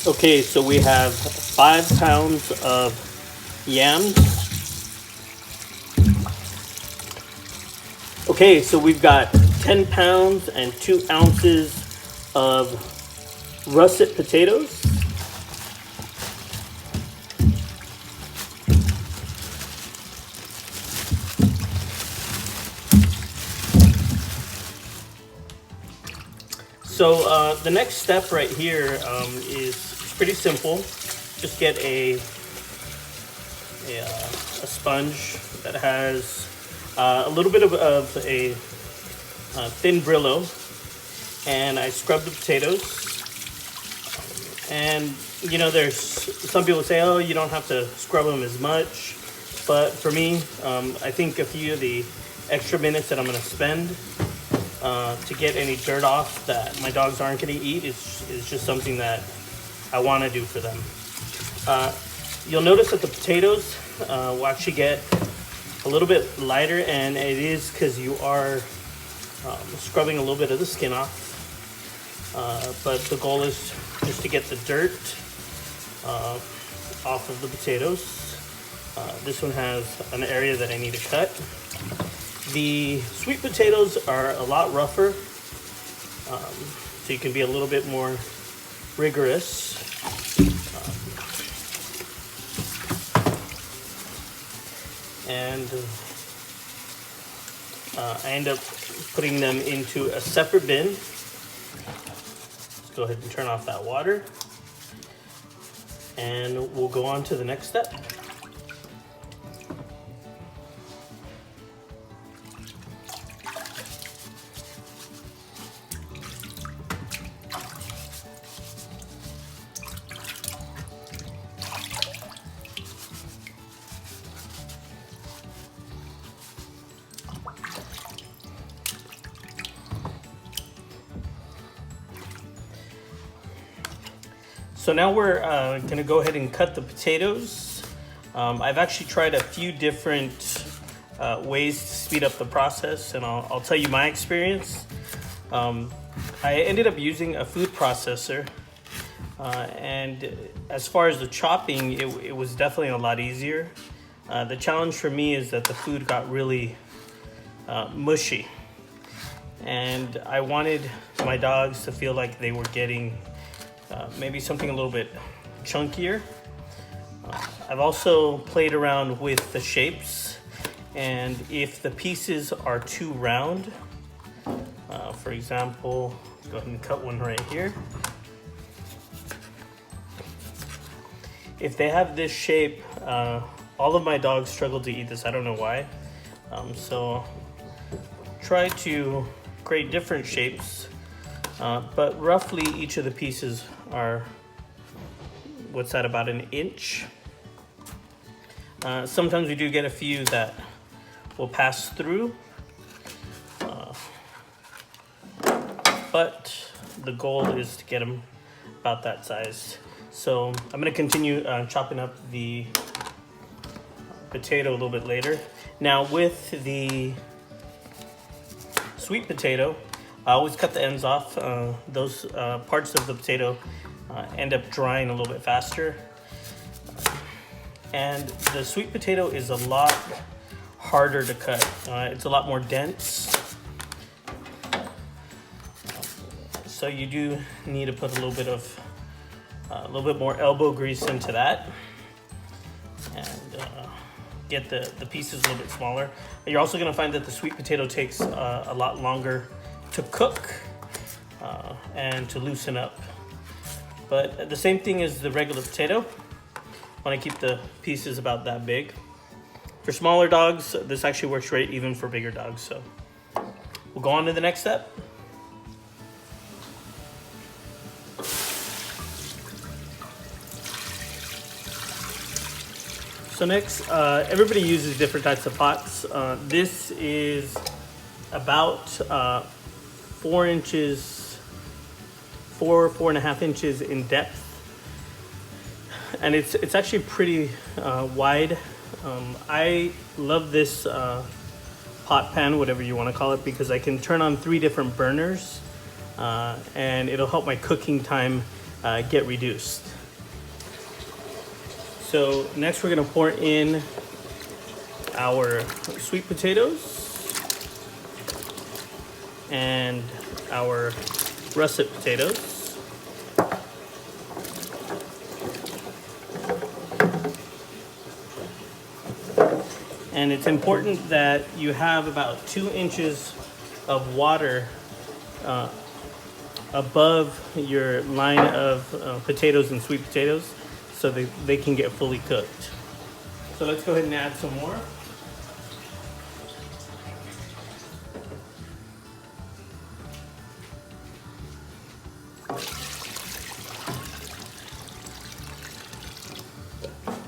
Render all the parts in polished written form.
Okay, so we have 5 pounds of yams. Okay, so we've got 10 pounds and 2 ounces of russet potatoes. So the next step right here is pretty simple. Just get a sponge that has a little bit of a thin Brillo, and I scrub the potatoes. And you know, there's some people say, oh, you don't have to scrub them as much, but for me, I think a few of the extra minutes that I'm going to spend to get any dirt off that my dogs aren't going to eat is just something that I want to do for them. You'll notice that the potatoes will actually get a little bit lighter, and it is because you are scrubbing a little bit of the skin off. But the goal is just to get the dirt off of the potatoes. This one has an area that I need to cut. The sweet potatoes are a lot rougher, so you can be a little bit more rigorous. And I end up putting them into a separate bin. Let's go ahead and turn off that water, and we'll go on to the next step. So now we're gonna go ahead and cut the potatoes. I've actually tried a few different ways to speed up the process, and I'll tell you my experience. I ended up using a food processor, and as far as the chopping, it was definitely a lot easier. The challenge for me is that the food got really mushy, and I wanted my dogs to feel like they were getting maybe something a little bit chunkier. I've also played around with the shapes, and if the pieces are too round, for example, let's go ahead and cut one right here. If they have this shape, all of my dogs struggle to eat this. I don't know why. So try to create different shapes, but roughly each of the pieces are, what's that, about an inch. Sometimes we do get a few that will pass through, but the goal is to get them about that size. So I'm going to continue chopping up the potato a little bit later. Now with the sweet potato, I always cut the ends off. Those parts of the potato end up drying a little bit faster. And the sweet potato is a lot harder to cut. It's a lot more dense. So you do need to put a little bit more elbow grease into that, and get the pieces a little bit smaller. You're also gonna find that the sweet potato takes a lot longer to cook and to loosen up. But the same thing as the regular potato. I want to keep the pieces about that big. For smaller dogs, this actually works great even for bigger dogs. So we'll go on to the next step. So next, everybody uses different types of pots. This is about 4 and a half inches in depth, and it's actually pretty wide. I love this pot pan, whatever you want to call it, because I can turn on 3 different burners, and it'll help my cooking time get reduced. So next we're gonna pour in our sweet potatoes and our russet potatoes. And it's important that you have about 2 inches of water above your line of potatoes and sweet potatoes so they can get fully cooked. So let's go ahead and add some more.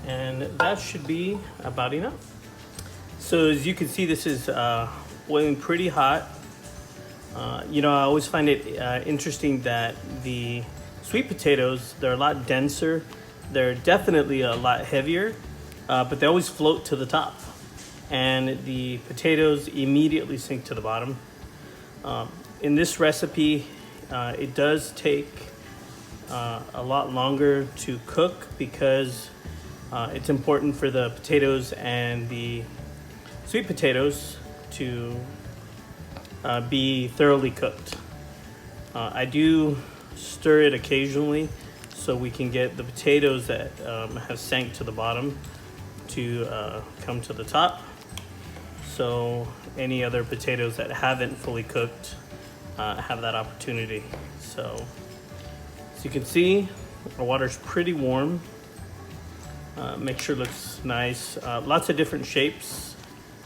And that should be about enough. So as you can see, this is boiling pretty hot. You know, I always find it interesting that the sweet potatoes, they're a lot denser. They're definitely a lot heavier, but they always float to the top. And the potatoes immediately sink to the bottom. In this recipe, it does take a lot longer to cook because it's important for the potatoes and the sweet potatoes to be thoroughly cooked. I do stir it occasionally so we can get the potatoes that have sank to the bottom to come to the top. So any other potatoes that haven't fully cooked have that opportunity. So as you can see, our water's pretty warm. Mixture looks nice. Lots of different shapes.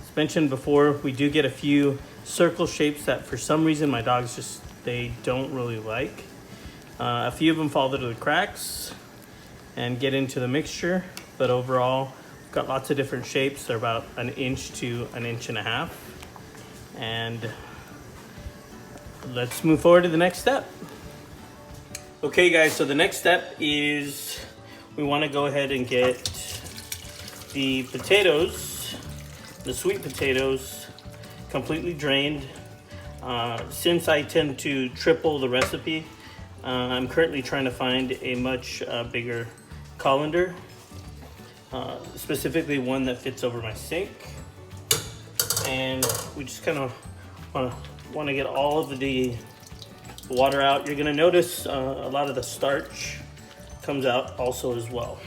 As mentioned before, we do get a few circle shapes that for some reason my dogs they don't really like. A few of them fall through the cracks and get into the mixture, but overall we've got lots of different shapes. They're about 1 inch to 1.5 inches. And let's move forward to the next step. Okay guys, so the next step is we want to go ahead and get the potatoes, the sweet potatoes, completely drained. Since I tend to triple the recipe, I'm currently trying to find a much bigger colander, specifically one that fits over my sink. And we just kind of want to get all of the water out. You're going to notice a lot of the starch comes out also as well.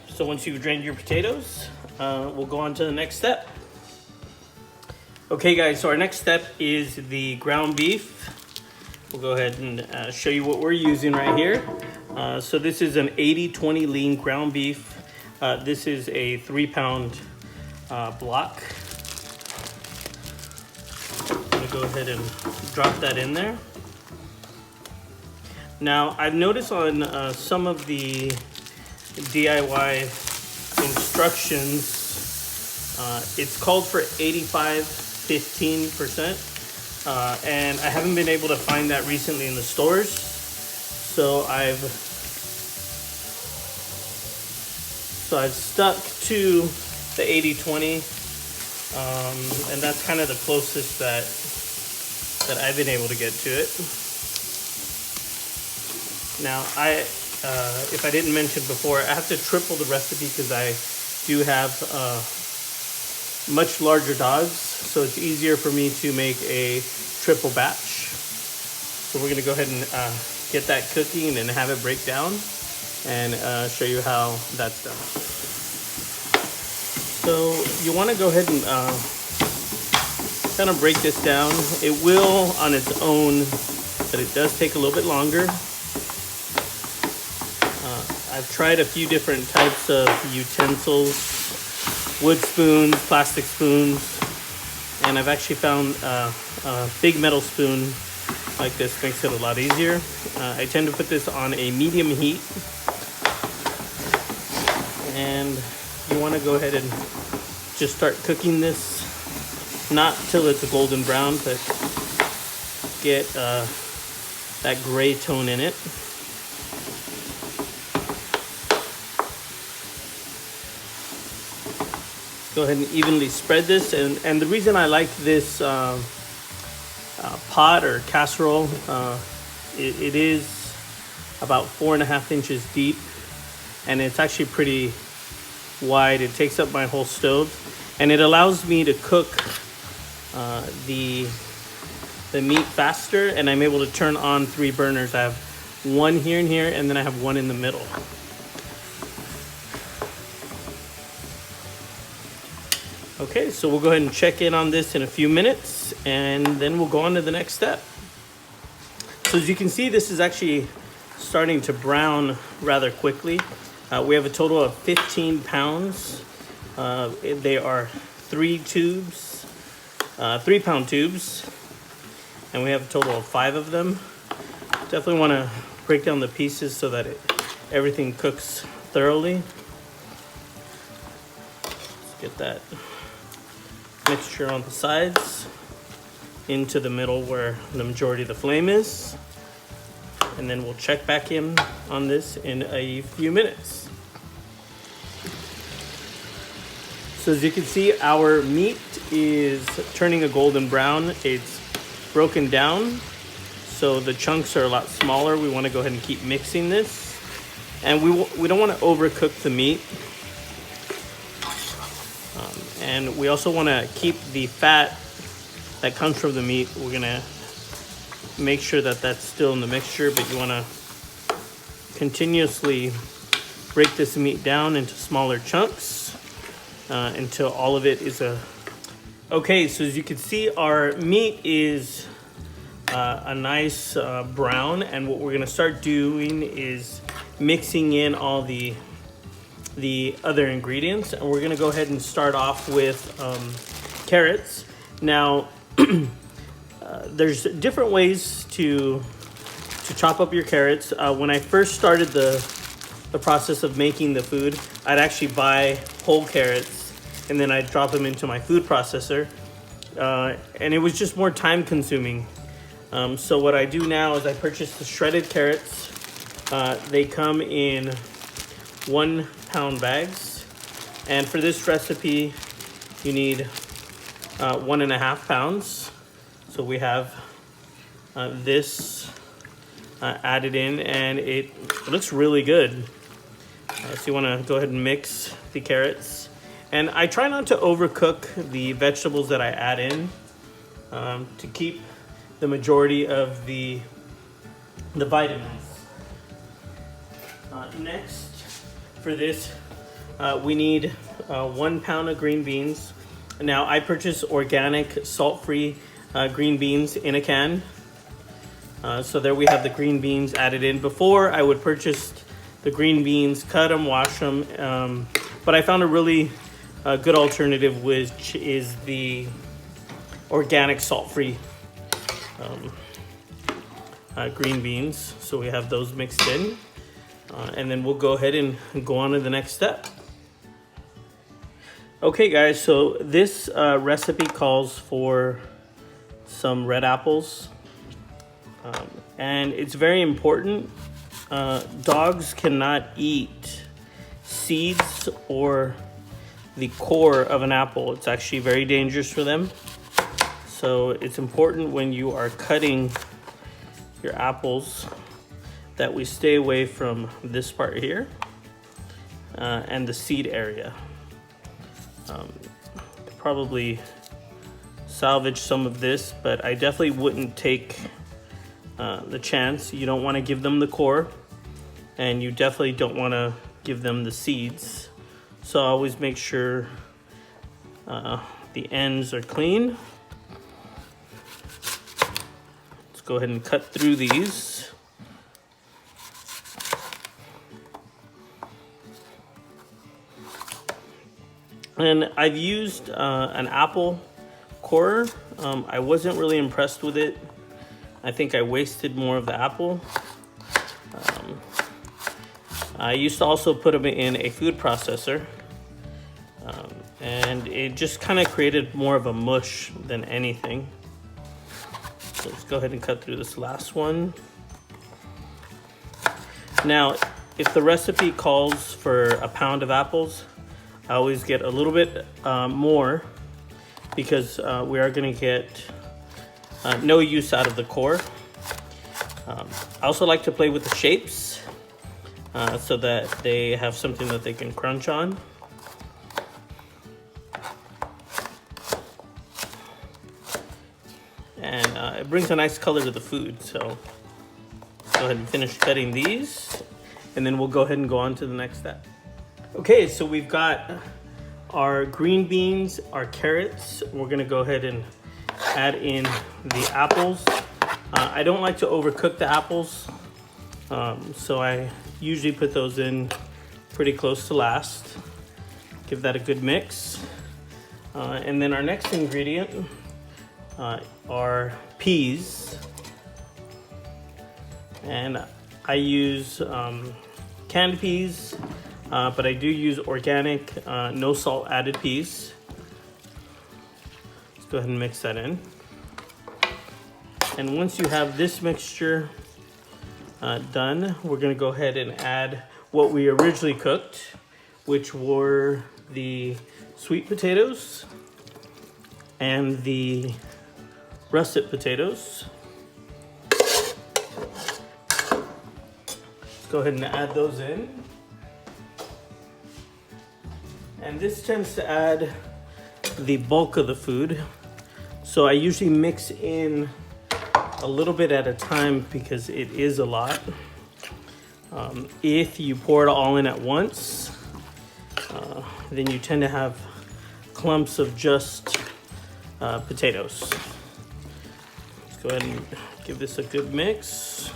So once you've drained your potatoes, we'll go on to the next step. Okay guys, so our next step is the ground beef. We'll go ahead and show you what we're using right here. So this is an 80-20 lean ground beef. This is a 3-pound block. I'm gonna go ahead and drop that in there. Now I've noticed on some of the DIY instructions, it's called for 85-15%. And I haven't been able to find that recently in the stores. So I've stuck to the 80-20, and that's kind of the closest that I've been able to get to it. Now if I didn't mention before, I have to triple the recipe because I do have much larger dogs, so it's easier for me to make a triple batch. So we're gonna go ahead and get that cooking and have it break down and show you how that's done. So you want to go ahead and kind of break this down. It will on its own, but it does take a little bit longer. I've tried a few different types of utensils, wood spoons, plastic spoons, and I've actually found a big metal spoon like this makes it a lot easier. I tend to put this on a medium heat, and you want to go ahead and just start cooking this, not till it's a golden brown, but get that gray tone in it. Go ahead and evenly spread this, and the reason I like this pot or casserole, it is about 4.5 inches deep, and it's actually pretty wide. It takes up my whole stove, and it allows me to cook the meat faster, and I'm able to turn on 3 burners. I have one here and here, and then I have one in the middle. Okay, so we'll go ahead and check in on this in a few minutes, and then we'll go on to the next step. So as you can see, this is actually starting to brown rather quickly. We have a total of 15 pounds. They are 3 tubes, 3-pound tubes, and we have a total of 5 of them. Definitely want to break down the pieces so that everything cooks thoroughly. Let's get that mixture on the sides into the middle where the majority of the flame is, and then we'll check back in on this in a few minutes. So as you can see, our meat is turning a golden brown. It's broken down, so the chunks are a lot smaller. We want to go ahead and keep mixing this, and we don't want to overcook the meat. And we also want to keep the fat that comes from the meat. We're gonna make sure that that's still in the mixture, but you want to continuously break this meat down into smaller chunks until all of it is Okay, so as you can see, our meat is a nice brown, and what we're gonna start doing is mixing in all the other ingredients, and we're gonna go ahead and start off with carrots. Now, there's different ways to chop up your carrots. When I first started the process of making the food, I'd actually buy whole carrots, and then I'd drop them into my food processor, and it was just more time consuming. So what I do now is I purchase the shredded carrots. They come in 1-pound bags, and for this recipe you need 1.5 pounds. So we have this added in, and it looks really good. So you want to go ahead and mix the carrots, and I try not to overcook the vegetables that I add in to keep the majority of the vitamins. Next, for this, we need 1 pound of green beans. Now, I purchase organic, salt-free green beans in a can. So there we have the green beans added in. Before, I would purchase the green beans, cut them, wash them, but I found a really good alternative, which is the organic, salt-free green beans. So we have those mixed in. And then we'll go ahead and go on to the next step. Okay guys, so this recipe calls for some red apples, and it's very important. Dogs cannot eat seeds or the core of an apple. It's actually very dangerous for them. So it's important when you are cutting your apples that we stay away from this part here and the seed area. Probably salvage some of this, but I definitely wouldn't take the chance. You don't want to give them the core, and you definitely don't want to give them the seeds. So always make sure the ends are clean. Let's go ahead and cut through these. And I've used an apple corer. I wasn't really impressed with it. I think I wasted more of the apple. I used to also put them in a food processor, and it just kind of created more of a mush than anything. So let's go ahead and cut through this last one. Now, if the recipe calls for a pound of apples, I always get a little bit more, because we are going to get no use out of the core. I also like to play with the shapes so that they have something that they can crunch on. And it brings a nice color to the food. So let's go ahead and finish cutting these, and then we'll go ahead and go on to the next step. Okay, so we've got our green beans, our carrots. We're gonna go ahead and add in the apples. I don't like to overcook the apples, so I usually put those in pretty close to last. Give that a good mix. And then our next ingredient are peas. And I use canned peas, but I do use organic, no salt added peas. Let's go ahead and mix that in. And once you have this mixture done, we're gonna go ahead and add what we originally cooked, which were the sweet potatoes and the russet potatoes. Let's go ahead and add those in. And this tends to add the bulk of the food. So I usually mix in a little bit at a time because it is a lot. If you pour it all in at once, then you tend to have clumps of just potatoes. Let's go ahead and give this a good mix.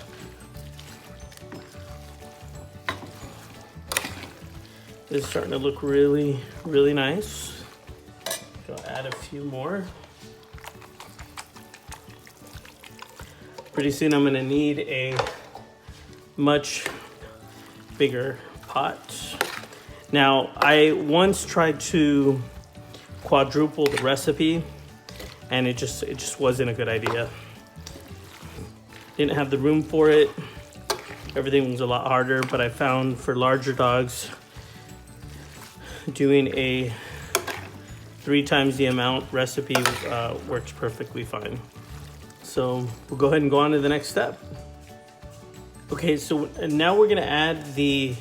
This is starting to look really, really nice. Go add a few more. Pretty soon I'm gonna need a much bigger pot. Now, I once tried to quadruple the recipe, and it just wasn't a good idea. Didn't have the room for it. Everything was a lot harder, but I found for larger dogs, doing a 3 times the amount recipe works perfectly fine. So we'll go ahead and go on to the next step. Okay, so now we're gonna add the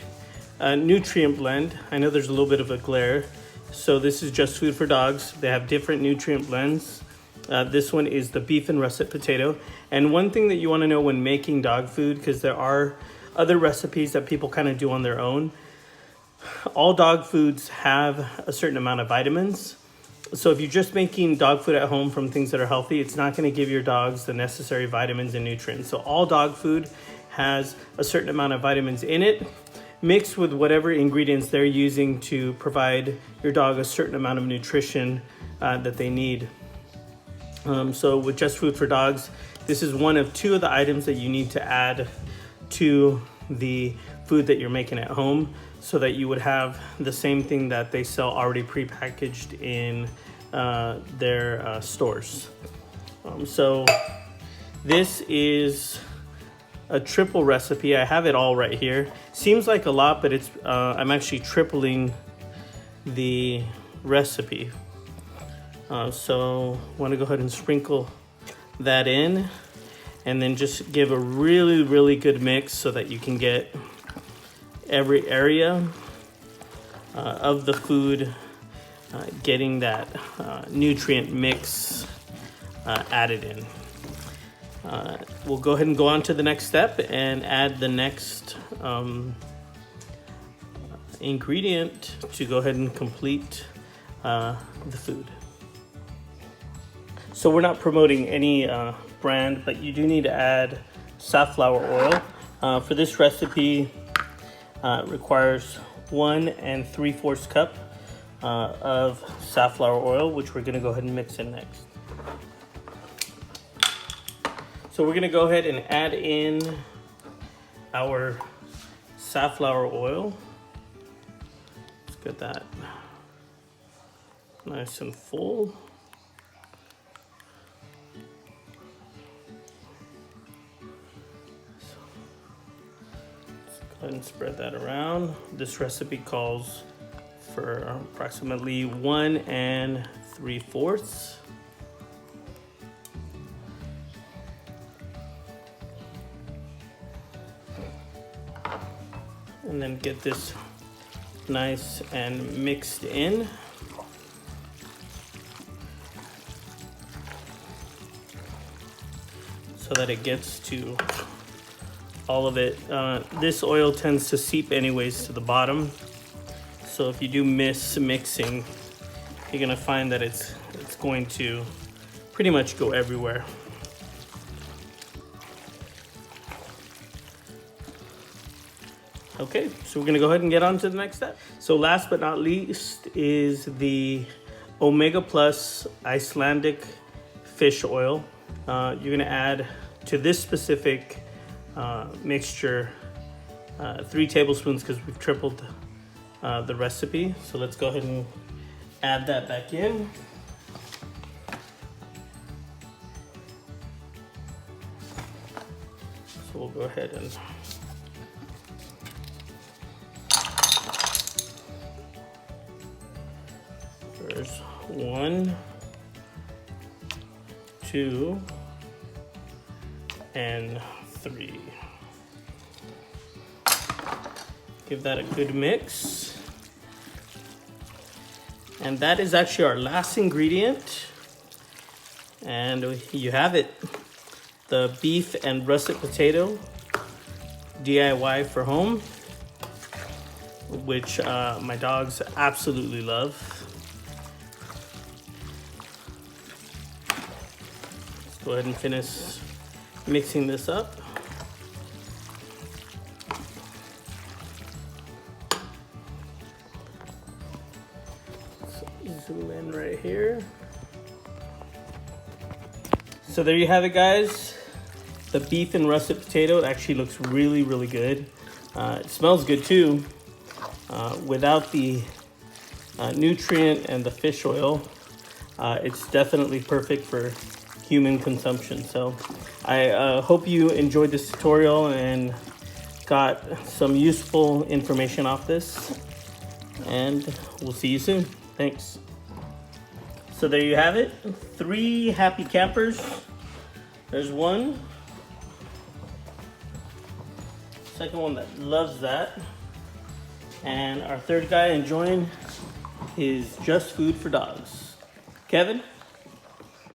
nutrient blend. I know there's a little bit of a glare. So this is Just Food for Dogs. They have different nutrient blends. This one is the beef and russet potato. And one thing that you wanna know when making dog food, because there are other recipes that people kind of do on their own, all dog foods have a certain amount of vitamins. So if you're just making dog food at home from things that are healthy, it's not going to give your dogs the necessary vitamins and nutrients. So all dog food has a certain amount of vitamins in it, mixed with whatever ingredients they're using to provide your dog a certain amount of nutrition that they need. So with Just Food for Dogs, this is one of 2 of the items that you need to add to the food that you're making at home, so that you would have the same thing that they sell already prepackaged in their stores. So this is a triple recipe. I have it all right here. Seems like a lot, but it's I'm actually tripling the recipe. So I want to go ahead and sprinkle that in, and then just give a really, really good mix so that you can get every area of the food getting that nutrient mix added in. We'll go ahead and go on to the next step and add the next ingredient to go ahead and complete the food. So we're not promoting any brand, but you do need to add safflower oil. For this recipe, requires 1 3/4 cup of safflower oil, which we're gonna go ahead and mix in next. So we're gonna go ahead and add in our safflower oil. Let's get that nice and full. Go ahead and spread that around. This recipe calls for approximately 1 3/4. And then get this nice and mixed in. So that it gets to all of it. This oil tends to seep anyways to the bottom. So if you do miss mixing, you're gonna find that it's going to pretty much go everywhere. Okay, so we're gonna go ahead and get on to the next step. So last but not least is the Omega Plus Icelandic fish oil. You're gonna add to this specific mixture 3 tablespoons because we've tripled the recipe. So let's go ahead and add that back in. So we'll go ahead and there's 1, 2, and 3. Give that a good mix. And that is actually our last ingredient. And you have it. The beef and russet potato DIY for home, which my dogs absolutely love. Let's go ahead and finish mixing this up. Zoom in right here. So there you have it, guys. The beef and russet potato. It actually looks really, really good. It smells good too. Without the nutrient and the fish oil, it's definitely perfect for human consumption. So I hope you enjoyed this tutorial and got some useful information off this. And we'll see you soon. Thanks. So there you have it. 3 happy campers. There's one. Second one that loves that. And our third guy enjoying his just food for dogs. Kevin?